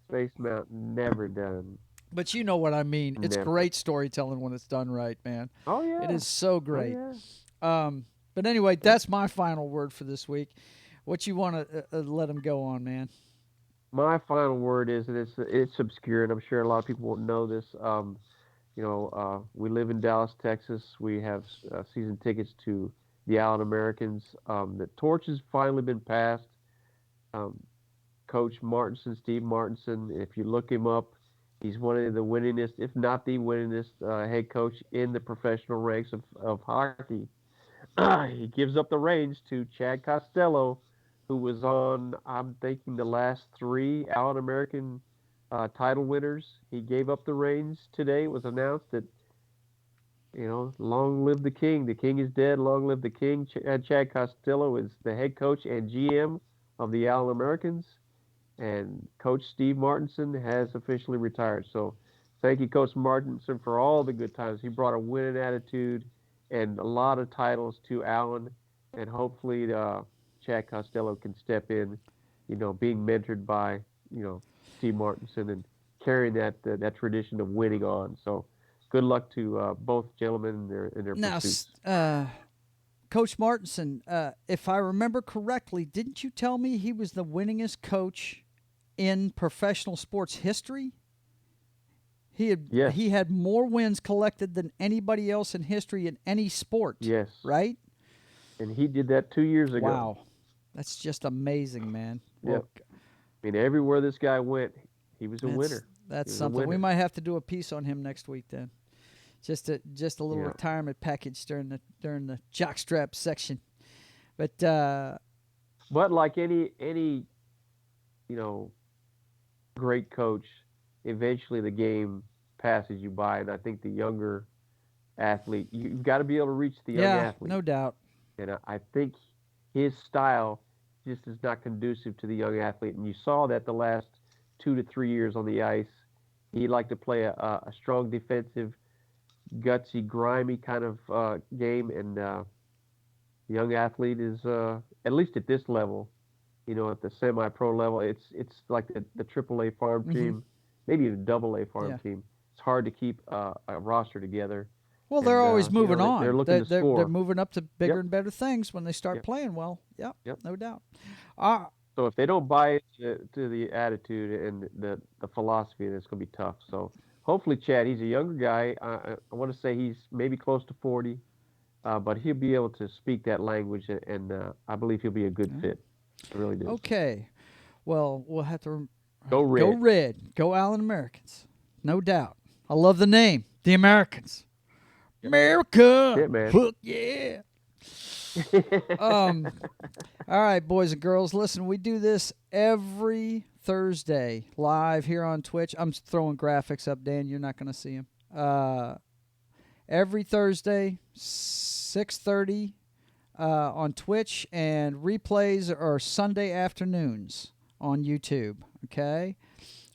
Space Mountain, never done. But you know what I mean. It's Never. great storytelling when it's done right, man. Oh, yeah. It is so great. Oh, yeah. But anyway, that's my final word for this week. What you want to let him go on, man? My final word is, and it's obscure, and I'm sure a lot of people won't know this. We live in Dallas, Texas. We have season tickets to the Allen Americans. The torch has finally been passed. Coach Martinson, Steve Martinson, if you look him up, he's one of the winningest, if not the winningest head coach in the professional ranks of hockey. He gives up the reins to Chad Costello, who was on, I'm thinking, the last 3 Allen American title winners. He gave up the reins today. It was announced that, long live the king. The king is dead. Long live the king. Chad Costello is the head coach and GM of the Allen Americans. And Coach Steve Martinson has officially retired. So thank you, Coach Martinson, for all the good times. He brought a winning attitude and a lot of titles to Allen. And hopefully Chad Costello can step in, being mentored by, Steve Martinson and carrying that tradition of winning on. So good luck to both gentlemen in their pursuits. Coach Martinson, if I remember correctly, didn't you tell me he was the winningest coach in professional sports history? He had more wins collected than anybody else in history in any sport. Yes. Right? And he did that 2 years ago. Wow. That's just amazing, man. Yep. Everywhere this guy went, he was a winner. That's something. We might have to do a piece on him next week then. Just a little retirement package during the Jock Strap section. But like any great coach, eventually the game passes you by, and I think the younger athlete, you've got to be able to reach the young athlete. No doubt. And I think his style just is not conducive to the young athlete. And you saw that the last 2 to 3 years on the ice. He liked to play a strong defensive, gutsy, grimy kind of game. And the young athlete is, at least at this level, at the semi-pro level, it's like the AAA farm team, maybe even AA farm team. It's hard to keep a roster together. Well, they're always moving on. They're looking to score. They're moving up to bigger and better things when they start playing well. Yep, no doubt. So if they don't buy to the attitude and the philosophy, then it's going to be tough. So hopefully, Chad, he's a younger guy. I want to say he's maybe close to 40, but he'll be able to speak that language, and I believe he'll be a good fit. I really do. Okay. Well, we'll have to go red. Go red. Go Allen Americans. No doubt. I love the name, the Americans. America. Shit, man. Hook, yeah. All right, boys and girls, listen, we do this every Thursday live here on Twitch. I'm throwing graphics up, Dan. You're not going to see them. Every Thursday, 6:30 on Twitch, and replays are Sunday afternoons on YouTube, okay?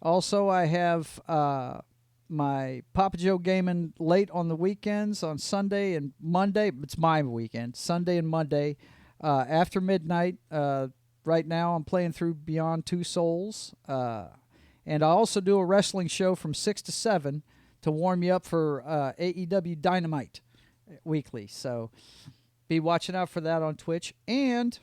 Also, I have my Papa Joe Gaming late on the weekends on Sunday and Monday. It's my weekend, Sunday and Monday after midnight. Right now I'm playing through Beyond Two Souls. And I also do a wrestling show from 6 to 7 to warm you up for AEW Dynamite weekly. So be watching out for that on Twitch. And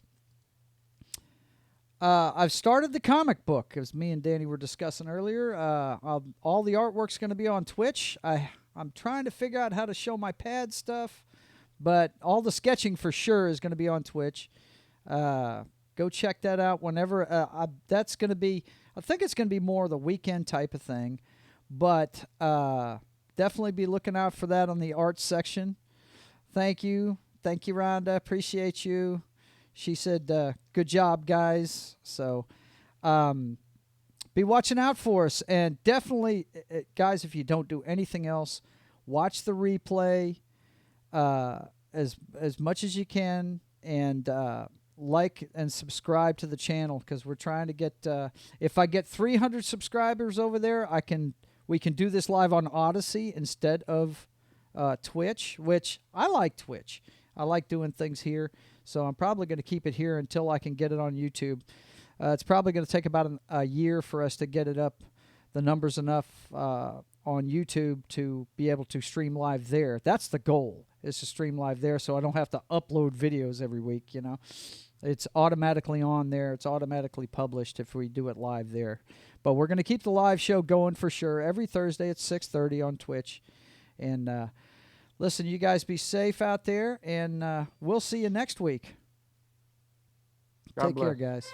I've started the comic book, as me and Danny were discussing earlier. All the artwork's going to be on Twitch. I'm trying to figure out how to show my pad stuff, but all the sketching for sure is going to be on Twitch. Go check that out whenever. That's going to be, I think it's going to be more of the weekend type of thing, but definitely be looking out for that on the art section. Thank you Thank you, Rhonda. Appreciate you. She said, good job, guys. So be watching out for us. And definitely, guys, if you don't do anything else, watch the replay as much as you can, and like and subscribe to the channel, because we're trying to get, if I get 300 subscribers over there, we can do this live on Odyssey instead of Twitch, which I like Twitch. I like doing things here, so I'm probably going to keep it here until I can get it on YouTube. It's probably going to take about a year for us to get it up, the numbers enough on YouTube to be able to stream live there. That's the goal, is to stream live there, so I don't have to upload videos every week, you know. It's automatically on there. It's automatically published if we do it live there. But we're going to keep the live show going for sure every Thursday at 6:30 on Twitch. And listen, you guys be safe out there, and we'll see you next week. Take care, guys.